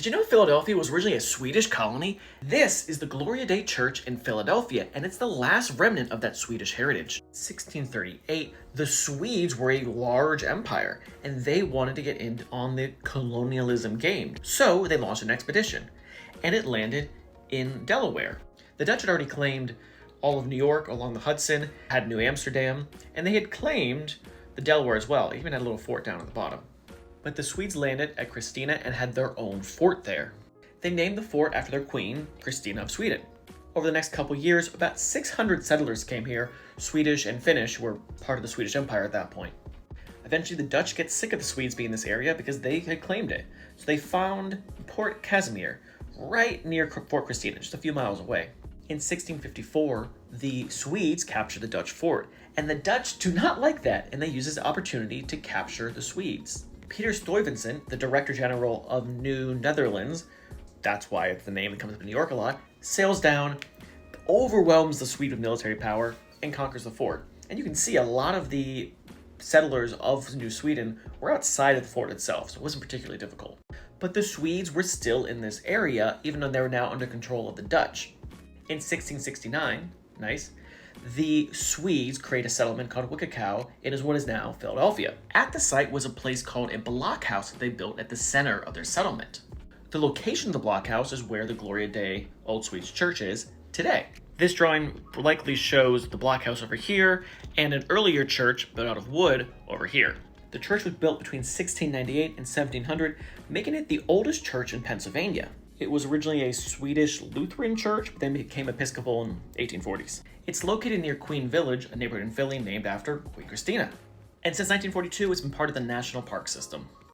Did you know Philadelphia was originally a Swedish colony? This is the Gloria Dei Church in Philadelphia, and it's the last remnant of that Swedish heritage. 1638, the Swedes were a large empire, and they wanted to get in on the colonialism game. So they launched an expedition, and it landed in Delaware. The Dutch had already claimed all of New York along the Hudson, had New Amsterdam, and they had claimed the Delaware as well. They even had a little fort down at the bottom. But the Swedes landed at Christina and had their own fort there. They named the fort after their queen, Christina of Sweden. Over the next couple years, about 600 settlers came here. Swedish and Finnish were part of the Swedish Empire at that point. Eventually, the Dutch get sick of the Swedes being in this area because they had claimed it. So they found Port Casimir, right near Fort Christina, just a few miles away. In 1654, the Swedes captured the Dutch fort, and the Dutch do not like that, and they use this opportunity to capture the Swedes. Peter Stuyvesant, the Director General of New Netherlands, that's why it's the name that comes up in New York a lot, sails down, overwhelms the Swede with military power, and conquers the fort. And you can see a lot of the settlers of New Sweden were outside of the fort itself, so it wasn't particularly difficult. But the Swedes were still in this area, even though they were now under control of the Dutch. In 1669, the Swedes create a settlement called Wickakau in what is now Philadelphia. At the site was a place called a blockhouse that they built at the center of their settlement. The location of the blockhouse is where the Gloria Dei Old Swedish Church is today. This drawing likely shows the blockhouse over here and an earlier church built out of wood over here. The church was built between 1698 and 1700, making it the oldest church in Pennsylvania. It was originally a Swedish Lutheran church, but then became Episcopal in 1840s. It's located near Queen Village, a neighborhood in Philly named after Queen Christina. And since 1942, it's been part of the National Park System.